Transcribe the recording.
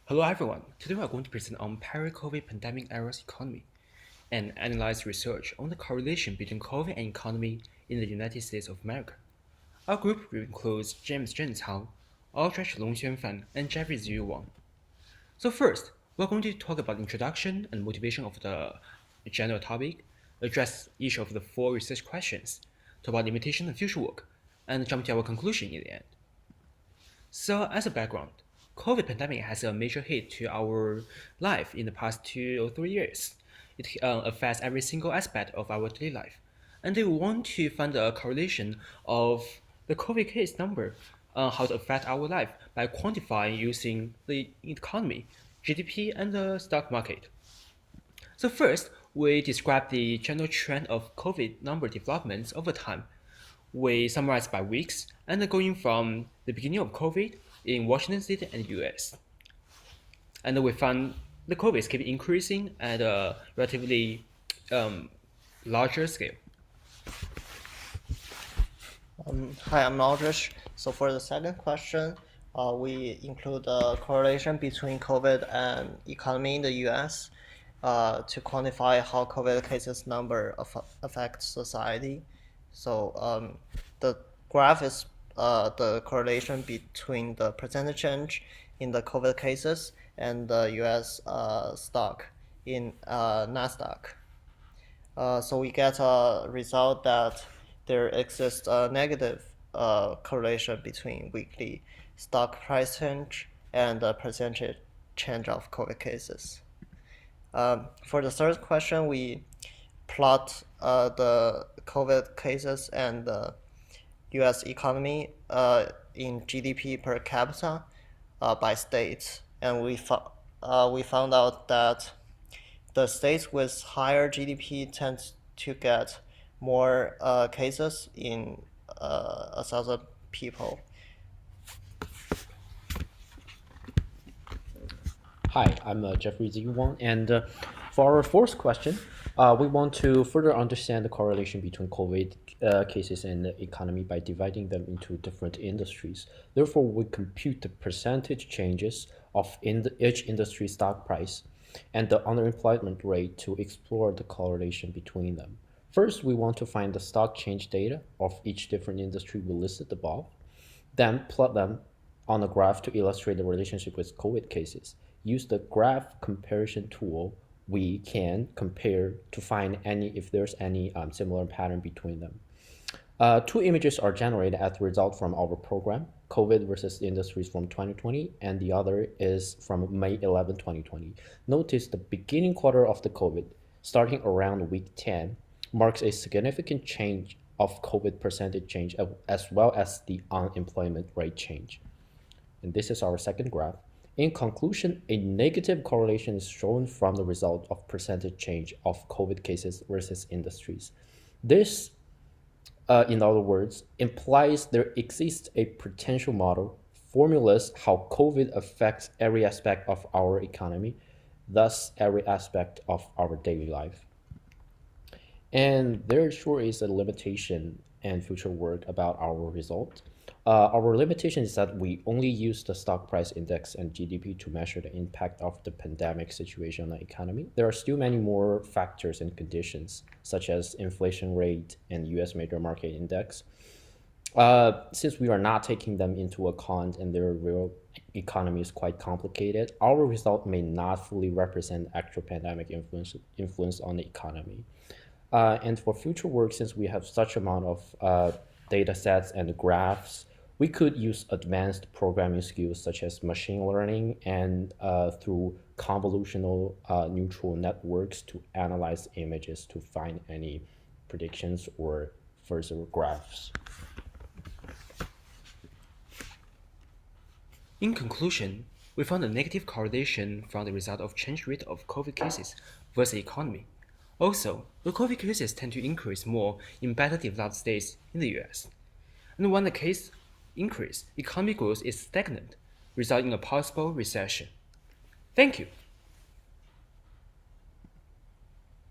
Hello everyone. Today we are going to present on Peri-Covid pandemic era's economy and analyze research on the correlation between COVID and economy in the United States of America. Our group includes Zheng, Aldrich Longxuan, and Jeffery Ziyu Wang. So first, we're going to talk about introduction and motivation of the general topic, address each of the four research questions, talk about limitation and future work, and jump to our conclusion in the end. So as a background, COVID pandemic has a major hit to our life in the past 2 or 3 years. It affects every single aspect of our daily life. And they want to find a correlation of the COVID case number, how to affect our life by quantifying using the economy, GDP, and the stock market. So first, we describe the general trend of COVID number developments over time. We summarize by weeks and going from the beginning of COVID in Washington State and US. And we found the COVID keep increasing at a relatively larger scale. Hi, I'm Aldrich. So for the second question, we include a correlation between COVID and economy in the U.S. To quantify how COVID cases number affects society. So the graph is the correlation between the percentage change in the COVID cases and the U.S. stock in NASDAQ. So we get a result that there exists a negative correlation between weekly stock price change and the percentage change of COVID cases. For the third question, we plot the COVID cases and the U.S. economy in GDP per capita by states, and we found out that the states with higher GDP tend to get more cases in 1,000 people. Hi, I'm Jeffery Ziyu, and for our fourth question, we want to further understand the correlation between COVID cases and the economy by dividing them into different industries. Therefore, we compute the percentage changes of each industry stock price and the unemployment rate to explore the correlation between them. First, we want to find the stock change data of each different industry we listed above, then plot them on a graph to illustrate the relationship with COVID cases. Use the graph comparison tool. We can compare to find if there's any similar pattern between them. Two images are generated as a result from our program, COVID versus industries from 2020, and the other is from May 11, 2020. Notice the beginning quarter of the COVID, starting around week 10, marks a significant change of COVID percentage change as well as the unemployment rate change. And this is our second graph. In conclusion, a negative correlation is shown from the result of percentage change of COVID cases versus industries. This, in other words, implies there exists a potential model, formulas how COVID affects every aspect of our economy, thus every aspect of our daily life. And there sure is a limitation and future work about our result. Our limitation is that we only use the stock price index and GDP to measure the impact of the pandemic situation on the economy. There are still many more factors and conditions, such as inflation rate and US major market index. Since we are not taking them into account and their real economy is quite complicated, our result may not fully represent actual pandemic influence on the economy. And for future work, since we have such amount of data sets and graphs, we could use advanced programming skills such as machine learning and through convolutional neural networks to analyze images to find any predictions or further graphs. In conclusion, we found a negative correlation from the result of change rate of COVID cases versus economy. Also, the COVID cases tend to increase more in better developed states in the US. And when the case increase, economic growth is stagnant, resulting in a possible recession. Thank you.